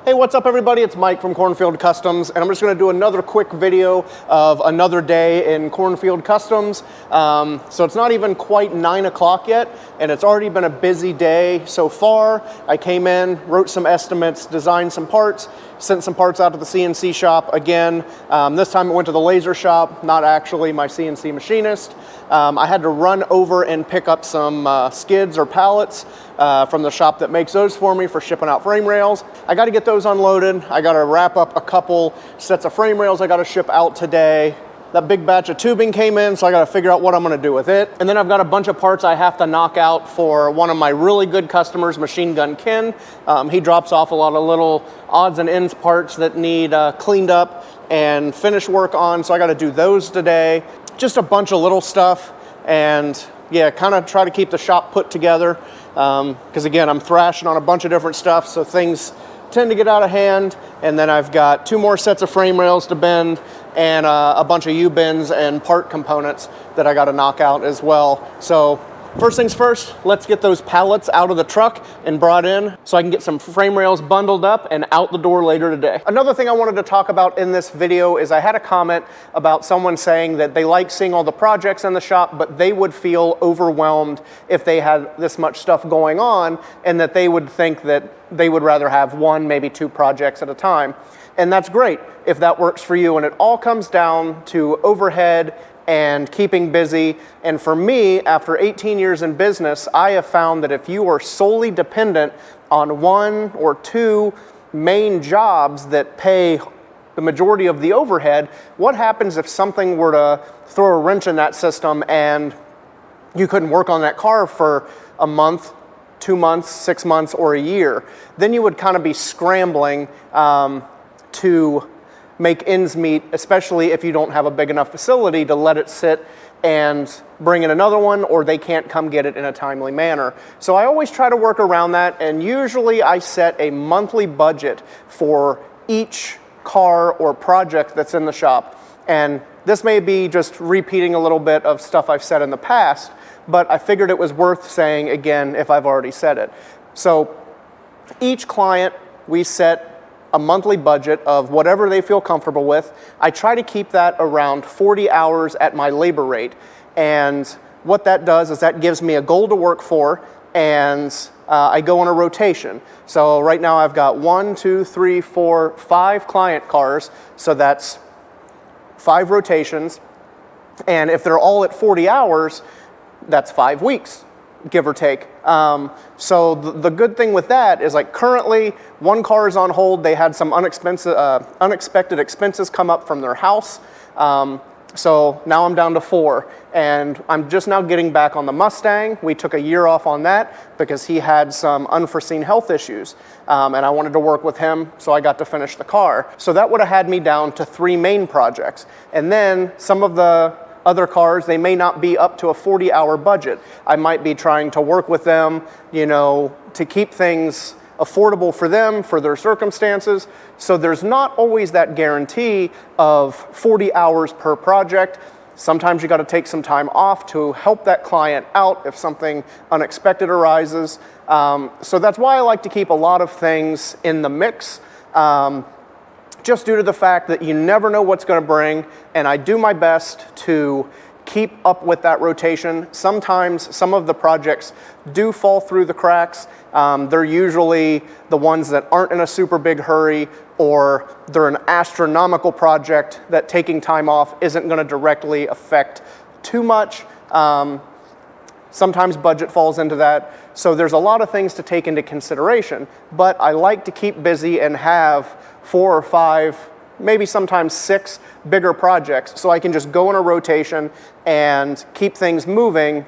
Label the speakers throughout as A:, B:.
A: Hey, what's up everybody? It's Mike from Cornfield Customs, and I'm just gonna do another quick video of another day in Cornfield Customs. So it's not even quite 9 o'clock yet, and it's already been a busy day so far. I came in, wrote some estimates, designed some parts, sent some parts out to the CNC shop again. This time it went to the laser shop, not actually my CNC machinist. I had to run over and pick up some skids or pallets from the shop that makes those for me for shipping out frame rails. I got to get those unloaded. I got to wrap up a couple sets of frame rails I got to ship out today. That big batch of tubing came in, so I got to figure out what I'm going to do with it. And then I've got a bunch of parts I have to knock out for one of my really good customers, Machine Gun Ken. He drops off a lot of little odds and ends parts that need cleaned up and finish work on, so I got to do those today. Just a bunch of little stuff, and yeah, kind of try to keep the shop put together, because again, I'm thrashing on a bunch of different stuff, so things tend to get out of hand. And then I've got 2 more sets of frame rails to bend and a bunch of U-bends and part components that I got to knock out as well. So first things first, let's get those pallets out of the truck and brought in so I can get some frame rails bundled up and out the door later today. Another thing I wanted to talk about in this video is I had a comment about someone saying that they like seeing all the projects in the shop, but they would feel overwhelmed if they had this much stuff going on, and that they would think that they would rather have 1, maybe 2 projects at a time. And that's great if that works for you, and it all comes down to overhead and keeping busy. And for me, after 18 years in business, I have found that if you are solely dependent on 1 or 2 main jobs that pay the majority of the overhead, what happens if something were to throw a wrench in that system and you couldn't work on that car for a month, 2 months, 6 months, or a year? Then you would kind of be scrambling to make ends meet, especially if you don't have a big enough facility to let it sit and bring in another one, or they can't come get it in a timely manner. So I always try to work around that, and usually I set a monthly budget for each car or project that's in the shop. And this may be just repeating a little bit of stuff I've said in the past, but I figured it was worth saying again if I've already said it. So each client, we set a monthly budget of whatever they feel comfortable with. I try to keep that around 40 hours at my labor rate. And what that does is that gives me a goal to work for, and I go on a rotation. So right now I've got 1, 2, 3, 4, 5 client cars. So that's 5 rotations. And if they're all at 40 hours, that's 5 weeks, give or take. So the good thing with that is, like, currently 1 car is on hold. They had some unexpected expenses come up from their house. So now I'm down to 4, and I'm just now getting back on the Mustang. We took a year off on that because he had some unforeseen health issues, and I wanted to work with him, so I got to finish the car. So that would have had me down to 3 main projects. And then some of the other cars, they may not be up to a 40-hour budget. I might be trying to work with them, you know, to keep things affordable for them, for their circumstances. So there's not always that guarantee of 40 hours per project. Sometimes you got to take some time off to help that client out if something unexpected arises. So that's why I like to keep a lot of things in the mix. Just due to the fact that you never know what's going to bring, and I do my best to keep up with that rotation. Sometimes some of the projects do fall through the cracks. They're usually the ones that aren't in a super big hurry, or they're an astronomical project that taking time off isn't going to directly affect too much. Sometimes budget falls into that. So there's a lot of things to take into consideration, but I like to keep busy and have 4 or 5, maybe sometimes 6 bigger projects, so I can just go in a rotation and keep things moving,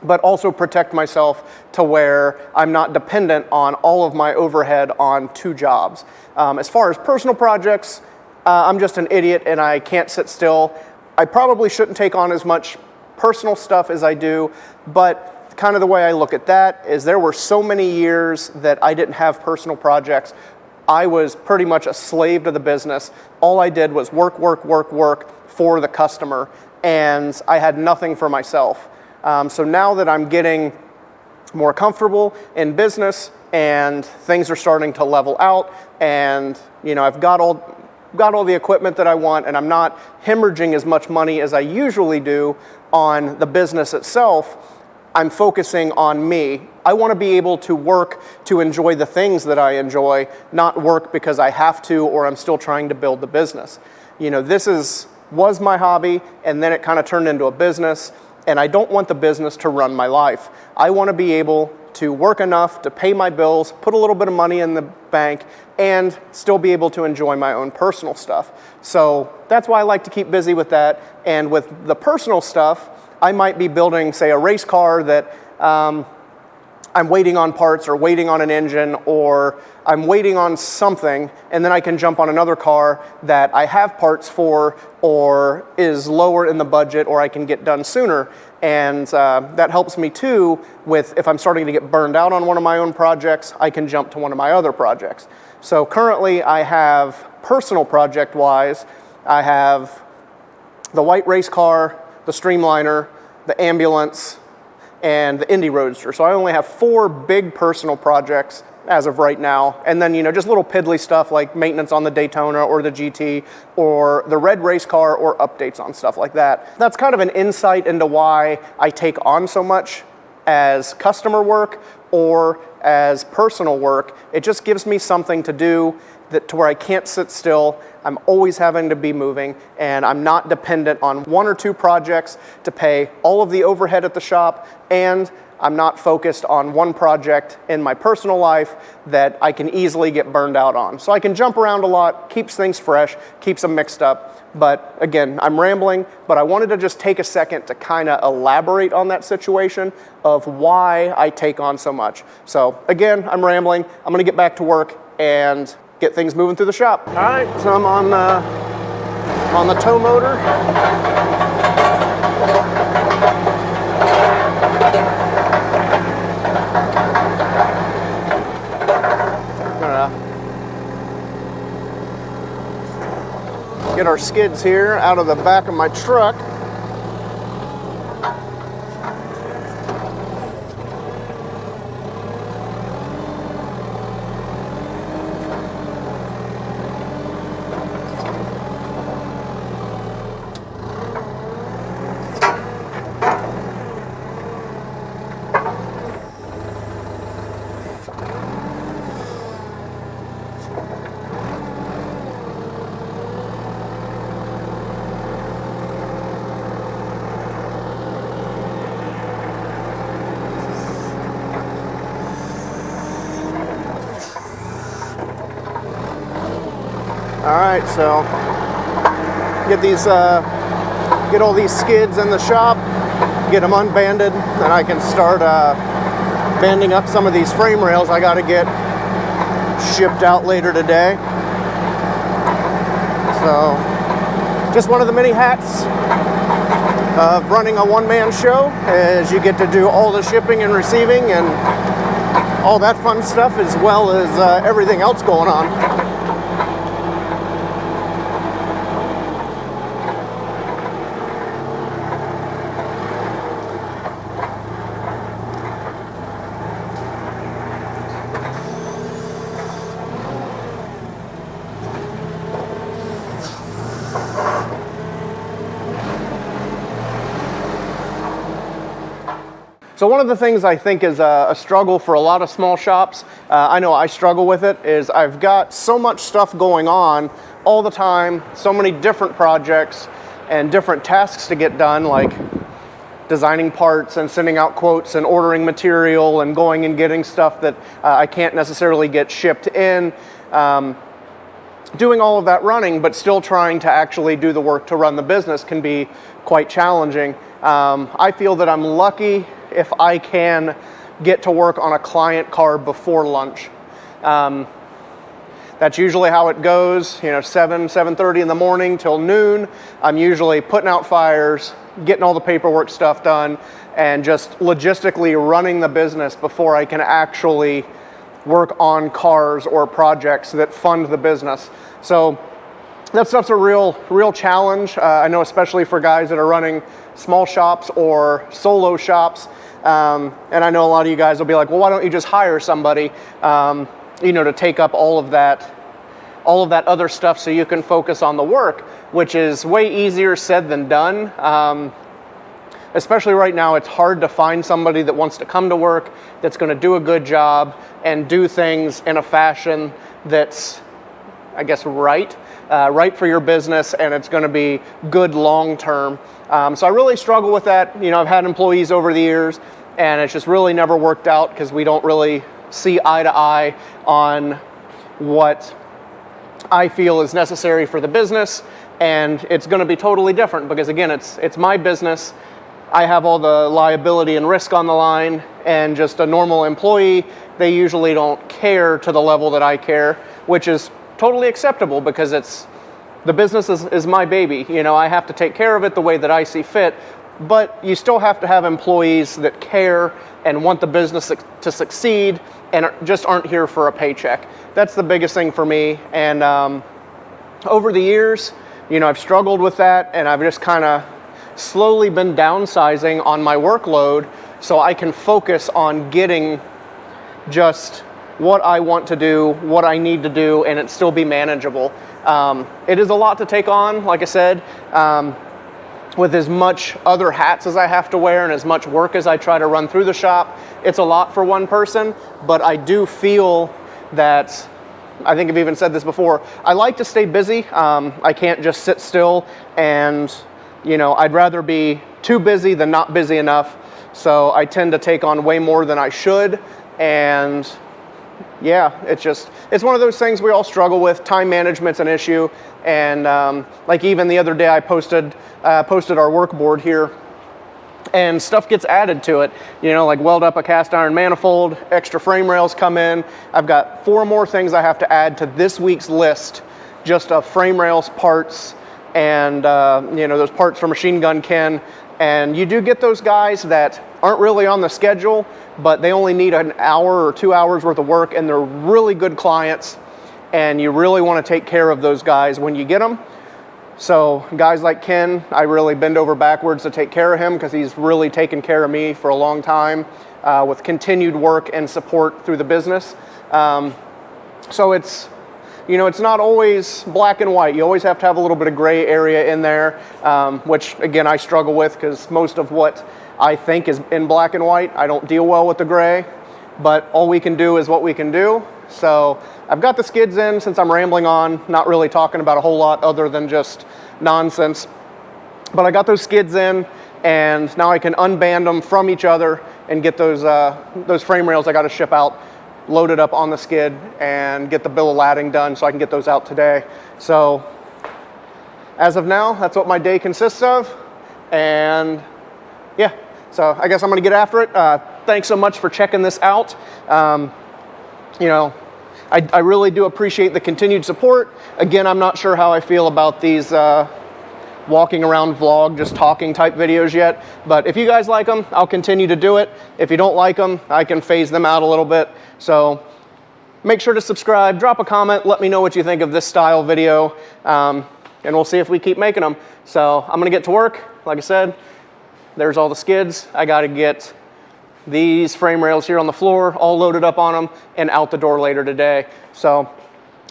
A: but also protect myself to where I'm not dependent on all of my overhead on 2 jobs. As far as personal projects, I'm just an idiot and I can't sit still. I probably shouldn't take on as much personal stuff as I do, but kind of the way I look at that is there were so many years that I didn't have personal projects. I was pretty much a slave to the business. All I did was work, work, work, work for the customer, and I had nothing for myself. So now that I'm getting more comfortable in business, and things are starting to level out, and I've got all the equipment that I want, and I'm not hemorrhaging as much money as I usually do on the business itself, I'm focusing on me. I want to be able to work to enjoy the things that I enjoy, not work because I have to or I'm still trying to build the business. This was my hobby, and then it kind of turned into a business, and I don't want the business to run my life. I want to be able to work enough to pay my bills, put a little bit of money in the bank, and still be able to enjoy my own personal stuff. So that's why I like to keep busy with that. And with the personal stuff, I might be building, say, a race car that I'm waiting on parts or waiting on an engine, or I'm waiting on something, and then I can jump on another car that I have parts for or is lower in the budget, or I can get done sooner. And that helps me too with if I'm starting to get burned out on one of my own projects, I can jump to one of my other projects. So currently I have, personal project-wise, I have the white race car, the Streamliner, the ambulance, and the Indy Roadster. So I only have 4 big personal projects as of right now. And then, just little piddly stuff like maintenance on the Daytona or the GT or the red race car or updates on stuff like that. That's kind of an insight into why I take on so much as customer work or as personal work. It just gives me something to do to where I can't sit still. I'm always having to be moving, and I'm not dependent on 1 or 2 projects to pay all of the overhead at the shop, and I'm not focused on one project in my personal life that I can easily get burned out on. So I can jump around a lot, keeps things fresh, keeps them mixed up. But again, I'm rambling, but I wanted to just take a second to kind of elaborate on that situation of why I take on so much. So again, I'm rambling. I'm gonna get back to work and get things moving through the shop. All right, so I'm on the tow motor. Get our skids here out of the back of my truck. All right, so get all these skids in the shop, get them unbanded, and I can start banding up some of these frame rails I got to get shipped out later today. So just one of the many hats of running a one-man show is you get to do all the shipping and receiving and all that fun stuff, as well as everything else going on. So one of the things I think is a struggle for a lot of small shops, I know I struggle with it, is I've got so much stuff going on all the time, so many different projects and different tasks to get done, like designing parts and sending out quotes and ordering material and going and getting stuff that I can't necessarily get shipped in. Doing all of that running, but still trying to actually do the work to run the business can be quite challenging. I feel that I'm lucky if I can get to work on a client car before lunch. That's usually how it goes, 7:30 in the morning till noon. I'm usually putting out fires, getting all the paperwork stuff done, and just logistically running the business before I can actually work on cars or projects that fund the business. So that stuff's a real challenge. I know, especially for guys that are running small shops or solo shops. And I know a lot of you guys will be like, well, why don't you just hire somebody, you know, to take up all of that other stuff so you can focus on the work, which is way easier said than done. Especially right now, it's hard to find somebody that wants to come to work, that's going to do a good job and do things in a fashion that's, I guess, right for your business, and it's going to be good long term. So I really struggle with that. You know, I've had employees over the years, and it's just really never worked out because we don't really see eye to eye on what I feel is necessary for the business, and it's going to be totally different because, again, it's my business. I have all the liability and risk on the line, and just a normal employee, they usually don't care to the level that I care, which is totally acceptable because the business is my baby. You know, I have to take care of it the way that I see fit, but you still have to have employees that care and want the business to succeed and just aren't here for a paycheck. That's the biggest thing for me. And over the years, you know, I've struggled with that, and I've just kind of slowly been downsizing on my workload so I can focus on getting just what I want to do, what I need to do, and it still be manageable. It is a lot to take on, like I said, with as much other hats as I have to wear and as much work as I try to run through the shop. It's a lot for one person, but I do feel that, I think I've even said this before, I like to stay busy. I can't just sit still, and you know, I'd rather be too busy than not busy enough. So I tend to take on way more than I should. And yeah, it's one of those things we all struggle with. Time management's an issue. And like even the other day I posted our work board here, and stuff gets added to it. You know, like weld up a cast iron manifold, extra frame rails come in. I've got 4 more things I have to add to this week's list just of frame rails parts, and you know, those parts for Machine Gun Ken. And you do get those guys that aren't really on the schedule, but they only need an hour or 2 hours worth of work, and they're really good clients, and you really want to take care of those guys when you get them. So guys like Ken, I really bend over backwards to take care of him because he's really taken care of me for a long time with continued work and support through the business. So it's, you know, it's not always black and white. You always have to have a little bit of gray area in there, which again, I struggle with because most of what I think is in black and white, I don't deal well with the gray, but all we can do is what we can do. So I've got the skids in since I'm rambling on, not really talking about a whole lot other than just nonsense. But I got those skids in, and now I can unband them from each other and get those frame rails I got to ship out loaded up on the skid and get the bill of lading done so I can get those out today. So as of now, that's what my day consists of. And yeah, so I guess I'm gonna get after it. Thanks so much for checking this out. You know, I really do appreciate the continued support. Again, I'm not sure how I feel about these walking around vlog, just talking type videos yet, but if you guys like them, I'll continue to do it. If you don't like them, I can phase them out a little bit. So make sure to subscribe, drop a comment, let me know what you think of this style video, and we'll see if we keep making them. So I'm gonna get to work. Like I said, there's all the skids. I gotta get these frame rails here on the floor, all loaded up on them, and out the door later today. So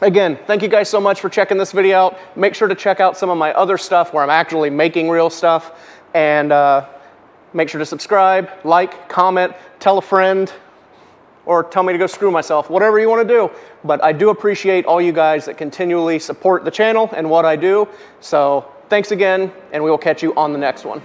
A: again, thank you guys so much for checking this video out. Make sure to check out some of my other stuff where I'm actually making real stuff. And make sure to subscribe, like, comment, tell a friend, or tell me to go screw myself, whatever you want to do. But I do appreciate all you guys that continually support the channel and what I do. So thanks again, and we will catch you on the next one.